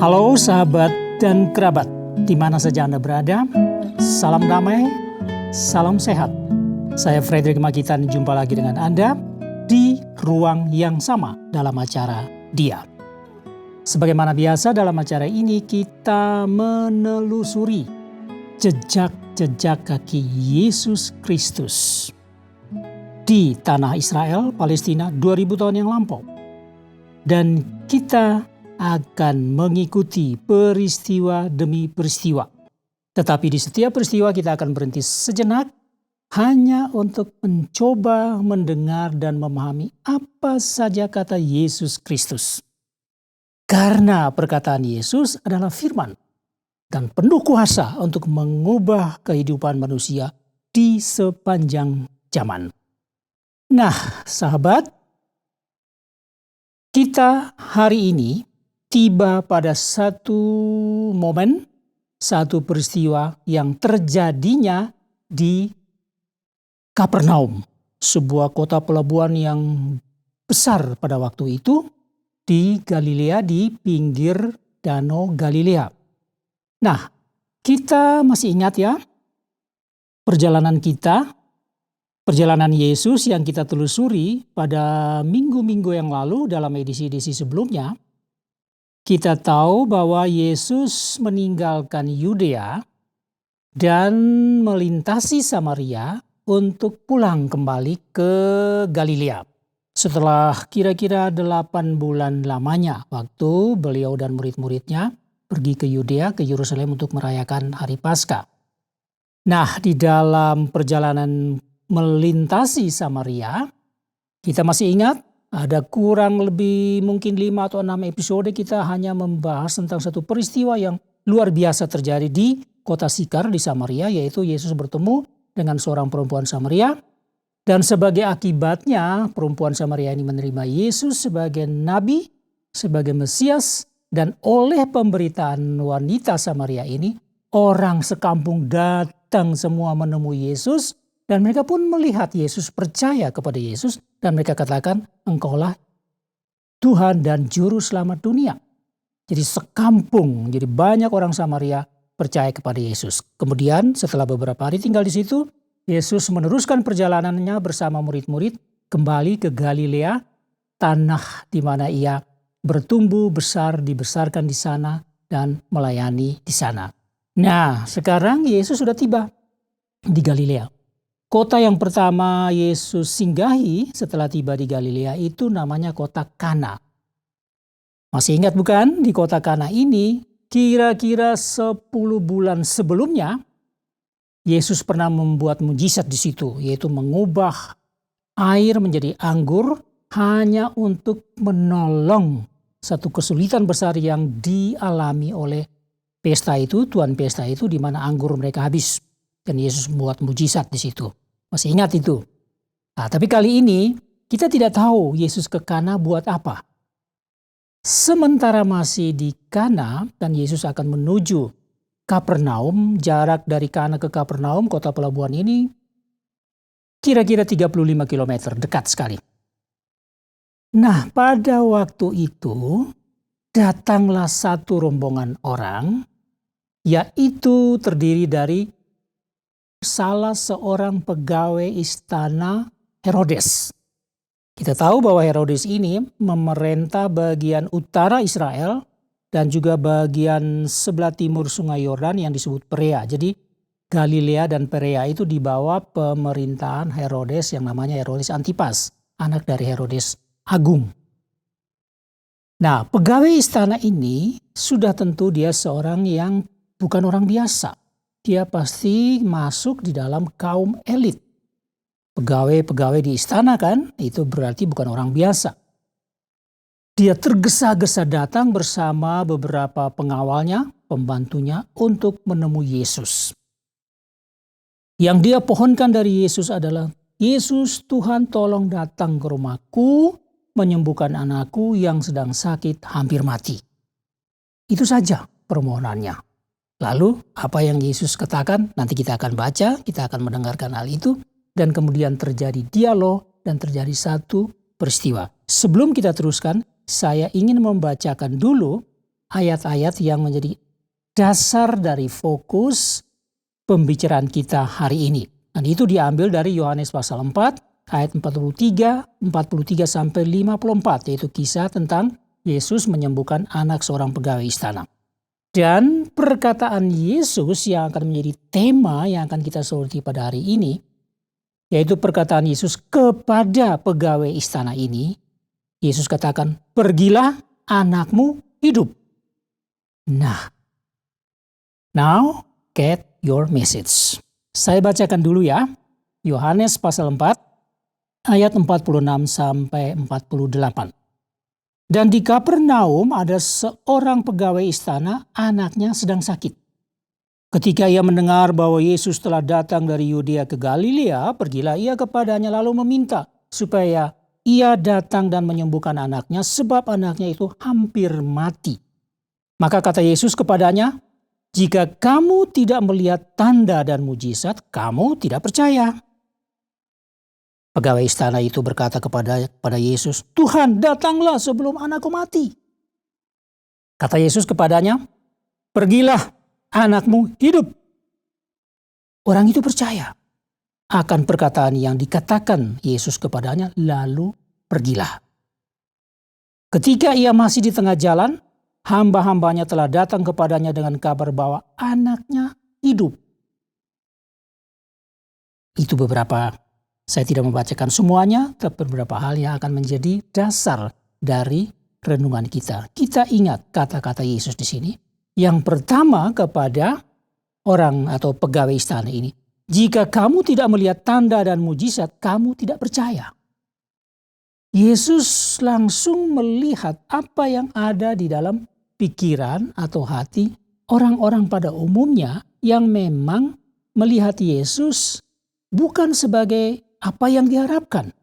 Halo sahabat dan kerabat, di mana saja Anda berada, salam damai, salam sehat. Saya Frederick Magitan, jumpa lagi dengan Anda di ruang yang sama dalam acara Dia. Sebagaimana biasa dalam acara ini kita menelusuri jejak-jejak kaki Yesus Kristus di tanah Israel, Palestina 2000 tahun yang lampau. Dan kita akan mengikuti peristiwa demi peristiwa. Tetapi di setiap peristiwa kita akan berhenti sejenak hanya untuk mencoba mendengar dan memahami apa saja kata Yesus Kristus. Karena perkataan Yesus adalah firman dan penuh kuasa untuk mengubah kehidupan manusia di sepanjang zaman. Nah, sahabat, kita hari ini tiba pada satu momen, satu peristiwa yang terjadinya di Kapernaum, sebuah kota pelabuhan yang besar pada waktu itu di Galilea, di pinggir Danau Galilea. Nah, kita masih ingat ya perjalanan Yesus yang kita telusuri pada minggu-minggu yang lalu dalam edisi-edisi sebelumnya. Kita tahu bahwa Yesus meninggalkan Yudea dan melintasi Samaria untuk pulang kembali ke Galilea. Setelah kira-kira 8 bulan lamanya waktu beliau dan murid-muridnya pergi ke Yudea, ke Yerusalem untuk merayakan Hari Paskah. Nah, di dalam perjalanan melintasi Samaria, kita masih ingat ada kurang lebih mungkin 5 atau 6 episode kita hanya membahas tentang satu peristiwa yang luar biasa terjadi di kota Sikar di Samaria, yaitu Yesus bertemu dengan seorang perempuan Samaria. Dan sebagai akibatnya perempuan Samaria ini menerima Yesus sebagai nabi, sebagai Mesias. Dan oleh pemberitaan wanita Samaria ini, orang sekampung datang semua menemui Yesus. Dan mereka pun melihat Yesus, percaya kepada Yesus. Dan mereka katakan, engkaulah Tuhan dan Juru Selamat dunia. Jadi sekampung, jadi banyak orang Samaria percaya kepada Yesus. Kemudian setelah beberapa hari tinggal di situ, Yesus meneruskan perjalanannya bersama murid-murid kembali ke Galilea, tanah di mana ia bertumbuh besar, dibesarkan di sana dan melayani di sana. Nah, sekarang Yesus sudah tiba di Galilea. Kota yang pertama Yesus singgahi setelah tiba di Galilea itu namanya kota Kana. Masih ingat bukan? Di kota Kana ini kira-kira 10 bulan sebelumnya Yesus pernah membuat mujizat di situ, yaitu mengubah air menjadi anggur hanya untuk menolong satu kesulitan besar yang dialami oleh pesta itu, tuan pesta itu, di mana anggur mereka habis. Dan Yesus membuat mujizat di situ. Masih ingat itu? Nah, tapi kali ini kita tidak tahu Yesus ke Kana buat apa. Sementara masih di Kana dan Yesus akan menuju Kapernaum, jarak dari Kana ke Kapernaum, kota pelabuhan ini kira-kira 35 km, dekat sekali. Nah, pada waktu itu datanglah satu rombongan orang, yaitu terdiri dari salah seorang pegawai istana Herodes. Kita tahu bahwa Herodes ini memerintah bagian utara Israel dan juga bagian sebelah timur Sungai Yordan yang disebut Perea. Jadi Galilea dan Perea itu di bawah pemerintahan Herodes yang namanya Herodes Antipas, anak dari Herodes Agung. Nah, pegawai istana ini sudah tentu dia seorang yang bukan orang biasa. Dia pasti masuk di dalam kaum elit. Pegawai-pegawai di istana kan, itu berarti bukan orang biasa. Dia tergesa-gesa datang bersama beberapa pengawalnya, pembantunya untuk menemui Yesus. Yang dia pohonkan dari Yesus adalah, Yesus Tuhan tolong datang ke rumahku, menyembuhkan anakku yang sedang sakit hampir mati. Itu saja permohonannya. Lalu apa yang Yesus katakan nanti kita akan baca, kita akan mendengarkan hal itu. Dan kemudian terjadi dialog dan terjadi satu peristiwa. Sebelum kita teruskan, saya ingin membacakan dulu ayat-ayat yang menjadi dasar dari fokus pembicaraan kita hari ini. Dan itu diambil dari Yohanes pasal 4 ayat 43 sampai 54, yaitu kisah tentang Yesus menyembuhkan anak seorang pegawai istana. Dan perkataan Yesus yang akan menjadi tema yang akan kita soroti pada hari ini, yaitu perkataan Yesus kepada pegawai istana ini. Yesus katakan, "Pergilah, anakmu hidup." Nah, now get your message. Saya bacakan dulu ya. Yohanes pasal 4 ayat 46 sampai 48. Dan di Kapernaum ada seorang pegawai istana, anaknya sedang sakit. Ketika ia mendengar bahwa Yesus telah datang dari Yudea ke Galilea, pergilah ia kepadanya lalu meminta supaya ia datang dan menyembuhkan anaknya, sebab anaknya itu hampir mati. Maka kata Yesus kepadanya, "Jika kamu tidak melihat tanda dan mujizat, kamu tidak percaya." Pegawai istana itu berkata kepada Yesus, "Tuhan, datanglah sebelum anakku mati." Kata Yesus kepadanya, "Pergilah, anakmu hidup." Orang itu percaya akan perkataan yang dikatakan Yesus kepadanya, lalu pergilah. Ketika ia masih di tengah jalan, hamba-hambanya telah datang kepadanya dengan kabar bahwa anaknya hidup. Itu beberapa, saya tidak membacakan semuanya, tapi beberapa hal yang akan menjadi dasar dari renungan kita. Kita ingat kata-kata Yesus di sini. Yang pertama kepada orang atau pegawai istana ini, "Jika kamu tidak melihat tanda dan mujizat, kamu tidak percaya." Yesus langsung melihat apa yang ada di dalam pikiran atau hati orang-orang pada umumnya yang memang melihat Yesus bukan sebagai apa yang diharapkan.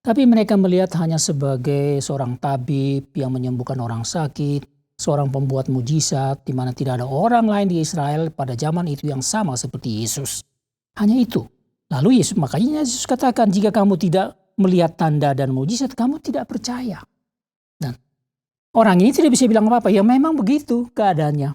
Tapi mereka melihat hanya sebagai seorang tabib yang menyembuhkan orang sakit, seorang pembuat mujizat di mana tidak ada orang lain di Israel pada zaman itu yang sama seperti Yesus. Hanya itu. Lalu makanya Yesus katakan, "Jika kamu tidak melihat tanda dan mujizat, kamu tidak percaya." Dan orang ini tidak bisa bilang apa-apa. Ya memang begitu keadaannya.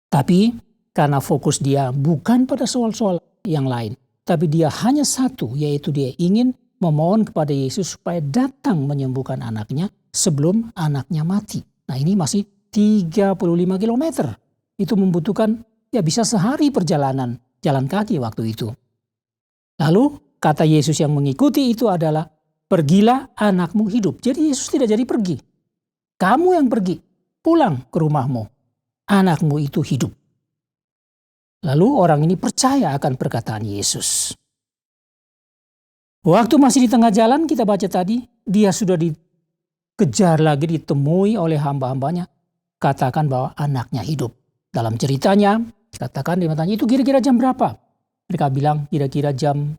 Tapi karena fokus dia bukan pada soal-soal yang lain. Tapi dia hanya satu, yaitu dia ingin memohon kepada Yesus supaya datang menyembuhkan anaknya sebelum anaknya mati. Nah ini masih 35 kilometer. Itu membutuhkan bisa sehari perjalanan jalan kaki waktu itu. Lalu kata Yesus yang mengikuti itu adalah, "Pergilah, anakmu hidup." Jadi Yesus tidak jadi pergi. Kamu yang pergi, pulang ke rumahmu. Anakmu itu hidup. Lalu orang ini percaya akan perkataan Yesus. Waktu masih di tengah jalan kita baca tadi, dia sudah dikejar lagi, ditemui oleh hamba-hambanya. Katakan bahwa anaknya hidup. Dalam ceritanya, katakan dia bertanya, "Itu kira-kira jam berapa?" Mereka bilang kira-kira jam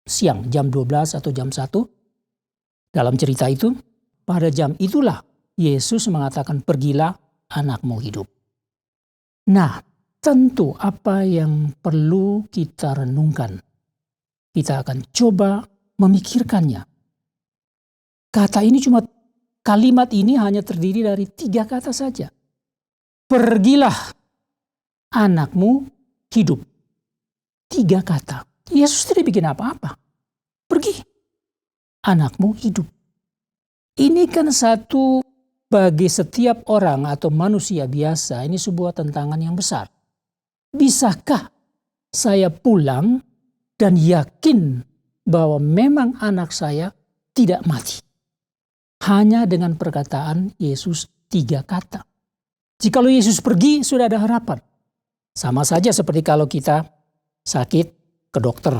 siang, jam 12 atau jam 1. Dalam cerita itu, pada jam itulah Yesus mengatakan, "Pergilah, anakmu hidup." Nah, tentu apa yang perlu kita renungkan. Kita akan coba memikirkannya. Kalimat ini hanya terdiri dari 3 kata saja. Pergilah, anakmu hidup. 3 kata. Yesus tidak bikin apa-apa. Pergi, anakmu hidup. Ini kan satu bagi setiap orang atau manusia biasa, ini sebuah tantangan yang besar. Bisakah saya pulang dan yakin bahwa memang anak saya tidak mati? Hanya dengan perkataan Yesus 3 kata. Jikalau Yesus pergi, sudah ada harapan. Sama saja seperti kalau kita sakit ke dokter.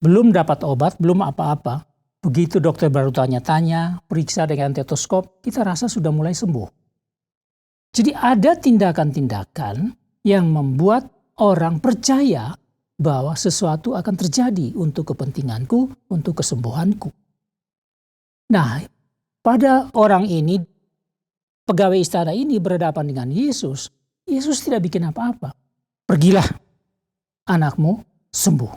Belum dapat obat, belum apa-apa. Begitu dokter baru tanya-tanya, periksa dengan stetoskop, kita rasa sudah mulai sembuh. Jadi ada tindakan-tindakan yang membuat orang percaya bahwa sesuatu akan terjadi untuk kepentinganku, untuk kesembuhanku. Nah, pada orang ini, pegawai istana ini berhadapan dengan Yesus. Yesus tidak bikin apa-apa. Pergilah, anakmu sembuh.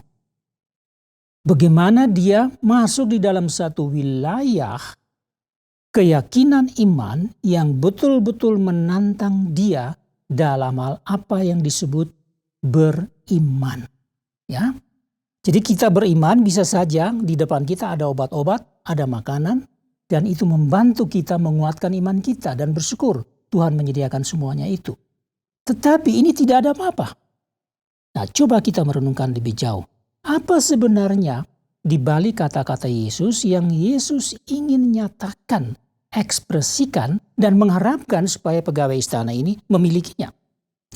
Bagaimana dia masuk di dalam satu wilayah keyakinan iman yang betul-betul menantang dia dalam hal apa yang disebut beriman. Ya. Jadi kita beriman bisa saja di depan kita ada obat-obat, ada makanan, dan itu membantu kita menguatkan iman kita dan bersyukur Tuhan menyediakan semuanya itu. Tetapi ini tidak ada apa-apa. Nah, coba kita merenungkan lebih jauh. Apa sebenarnya di balik kata-kata Yesus yang Yesus ingin nyatakan, ekspresikan, dan mengharapkan supaya pegawai istana ini memilikinya?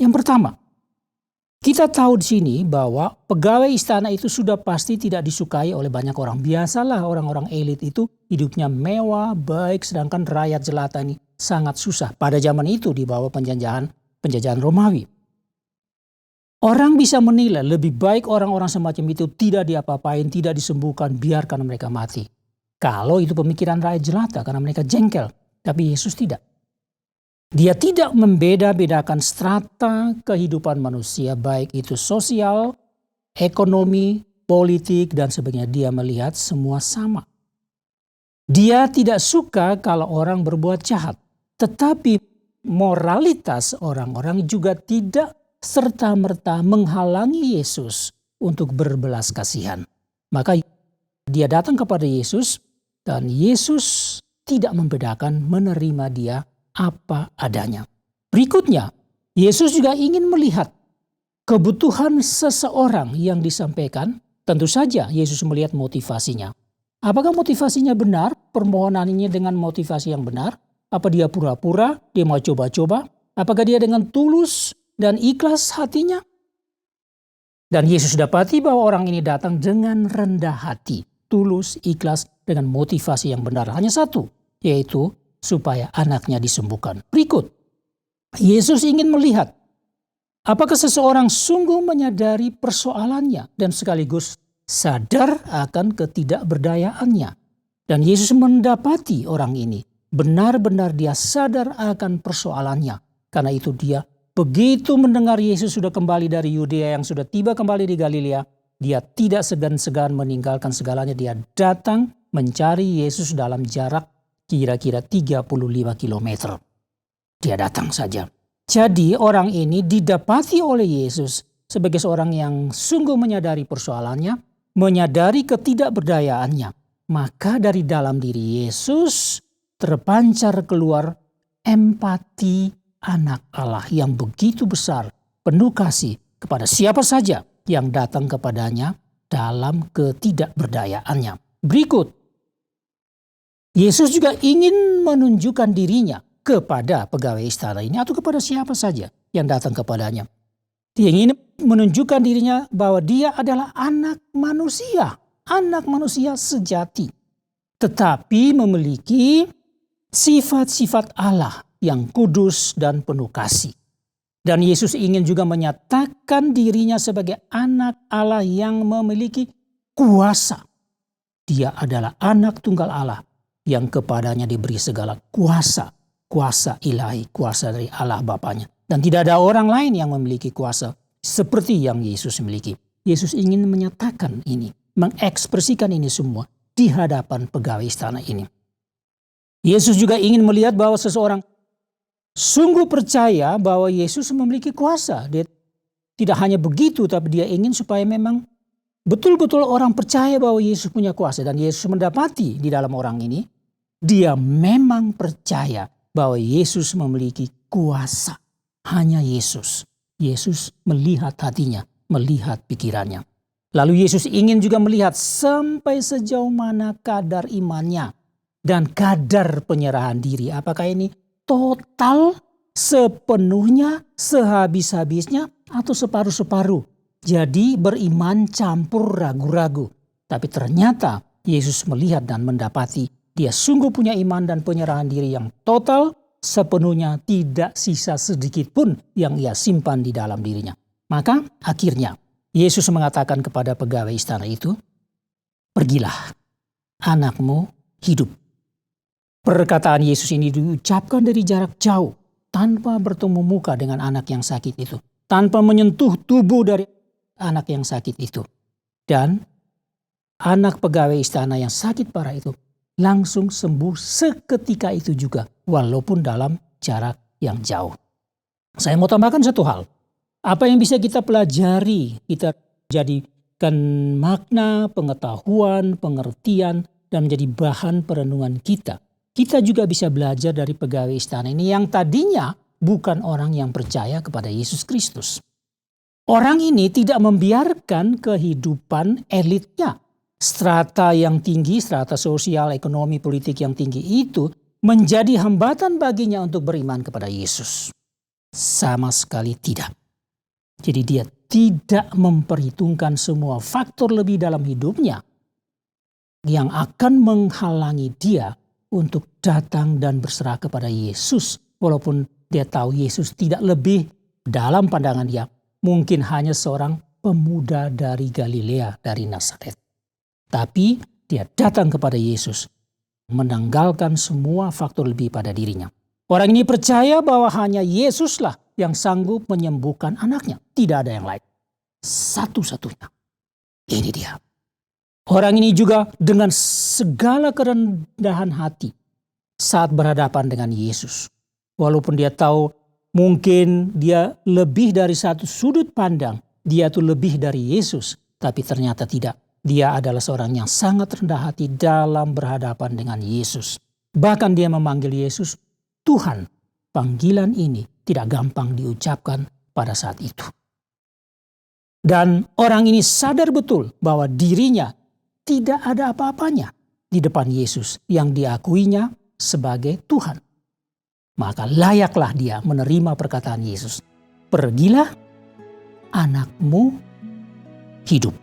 Yang pertama, kita tahu di sini bahwa pegawai istana itu sudah pasti tidak disukai oleh banyak orang. Biasalah orang-orang elit itu hidupnya mewah, baik, sedangkan rakyat jelata ini sangat susah. Pada zaman itu di bawah penjajahan Romawi. Orang bisa menilai lebih baik orang-orang semacam itu tidak diapa-apain, tidak disembuhkan, biarkan mereka mati. Kalau itu pemikiran rakyat jelata karena mereka jengkel. Tapi Yesus tidak. Dia tidak membeda-bedakan strata kehidupan manusia, baik itu sosial, ekonomi, politik, dan sebagainya. Dia melihat semua sama. Dia tidak suka kalau orang berbuat jahat. Tetapi moralitas orang-orang juga tidak serta-merta menghalangi Yesus untuk berbelas kasihan. Maka dia datang kepada Yesus dan Yesus tidak membedakan, menerima dia apa adanya. Berikutnya, Yesus juga ingin melihat kebutuhan seseorang yang disampaikan. Tentu saja Yesus melihat motivasinya. Apakah motivasinya benar? Permohonannya dengan motivasi yang benar? Apa dia pura-pura? Dia mau coba-coba? Apakah dia dengan tulus dan ikhlas hatinya? Dan Yesus dapati bahwa orang ini datang dengan rendah hati, tulus, ikhlas, dengan motivasi yang benar. Hanya satu, yaitu supaya anaknya disembuhkan. Berikut, Yesus ingin melihat apakah seseorang sungguh menyadari persoalannya dan sekaligus sadar akan ketidakberdayaannya. Dan Yesus mendapati orang ini benar-benar dia sadar akan persoalannya. Karena itu dia begitu mendengar Yesus sudah kembali dari Yudea, yang sudah tiba kembali di Galilea, dia tidak segan-segan meninggalkan segalanya. Dia datang mencari Yesus dalam jarak kira-kira 35 kilometer. Dia datang saja. Jadi orang ini didapati oleh Yesus sebagai seorang yang sungguh menyadari persoalannya, menyadari ketidakberdayaannya. Maka dari dalam diri Yesus terpancar keluar empati anak Allah yang begitu besar, penuh kasih kepada siapa saja yang datang kepadanya dalam ketidakberdayaannya. Berikut, Yesus juga ingin menunjukkan dirinya kepada pegawai istana ini atau kepada siapa saja yang datang kepadanya. Dia ingin menunjukkan dirinya bahwa dia adalah anak manusia sejati, tetapi memiliki sifat-sifat Allah yang kudus dan penuh kasih. Dan Yesus ingin juga menyatakan dirinya sebagai anak Allah yang memiliki kuasa. Dia adalah anak tunggal Allah yang kepadanya diberi segala kuasa. Kuasa ilahi, kuasa dari Allah Bapanya. Dan tidak ada orang lain yang memiliki kuasa seperti yang Yesus miliki. Yesus ingin menyatakan ini, mengekspresikan ini semua di hadapan pegawai istana ini. Yesus juga ingin melihat bahwa seseorang sungguh percaya bahwa Yesus memiliki kuasa. Dia tidak hanya begitu, tapi dia ingin supaya memang betul-betul orang percaya bahwa Yesus punya kuasa. Dan Yesus mendapati di dalam orang ini, dia memang percaya bahwa Yesus memiliki kuasa. Hanya Yesus. Yesus melihat hatinya, melihat pikirannya. Lalu Yesus ingin juga melihat sampai sejauh mana kadar imannya dan kadar penyerahan diri. Apakah ini total, sepenuhnya, sehabis-habisnya, atau separuh-separuh? Jadi beriman campur ragu-ragu. Tapi ternyata Yesus melihat dan mendapati dia sungguh punya iman dan penyerahan diri yang total, sepenuhnya, tidak sisa sedikit pun yang ia simpan di dalam dirinya. Maka akhirnya Yesus mengatakan kepada pegawai istana itu, "Pergilah, anakmu hidup." Perkataan Yesus ini diucapkan dari jarak jauh, tanpa bertemu muka dengan anak yang sakit itu, tanpa menyentuh tubuh dari anak yang sakit itu. Dan anak pegawai istana yang sakit parah itu langsung sembuh seketika itu juga, walaupun dalam jarak yang jauh. Saya mau tambahkan satu hal. Apa yang bisa kita pelajari, kita jadikan makna, pengetahuan, pengertian, dan menjadi bahan perenungan kita. Kita juga bisa belajar dari pegawai istana ini yang tadinya bukan orang yang percaya kepada Yesus Kristus. Orang ini tidak membiarkan kehidupan elitnya. Strata yang tinggi, strata sosial, ekonomi, politik yang tinggi itu menjadi hambatan baginya untuk beriman kepada Yesus. Sama sekali tidak. Jadi dia tidak memperhitungkan semua faktor lebih dalam hidupnya yang akan menghalangi dia untuk datang dan berserah kepada Yesus. Walaupun dia tahu Yesus tidak lebih dalam pandangan dia, mungkin hanya seorang pemuda dari Galilea, dari Nazaret. Tapi dia datang kepada Yesus, menanggalkan semua faktor lebih pada dirinya. Orang ini percaya bahwa hanya Yesuslah yang sanggup menyembuhkan anaknya. Tidak ada yang lain. Satu-satunya. Ini dia. Orang ini juga dengan segala kerendahan hati saat berhadapan dengan Yesus. Walaupun dia tahu mungkin dia lebih dari satu sudut pandang, dia tuh lebih dari Yesus. Tapi ternyata tidak. Dia adalah seorang yang sangat rendah hati dalam berhadapan dengan Yesus. Bahkan dia memanggil Yesus Tuhan. Panggilan ini tidak gampang diucapkan pada saat itu. Dan orang ini sadar betul bahwa dirinya tidak ada apa-apanya di depan Yesus yang diakuinya sebagai Tuhan. Maka layaklah dia menerima perkataan Yesus. Pergilah, anakmu hidup.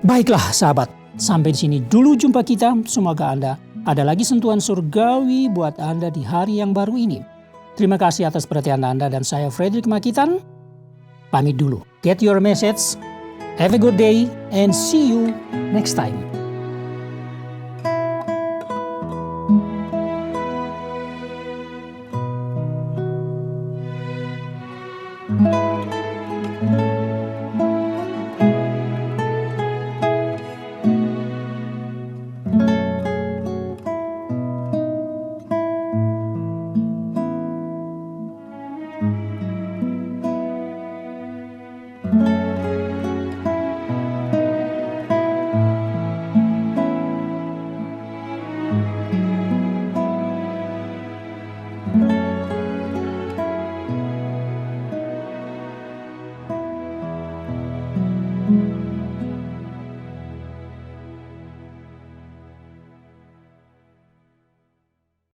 Baiklah sahabat, sampai di sini dulu jumpa kita. Semoga Anda ada lagi sentuhan surgawi buat Anda di hari yang baru ini. Terima kasih atas perhatian Anda dan saya Frederick Makitan. Pamit dulu. Get your message. Have a good day and see you next time.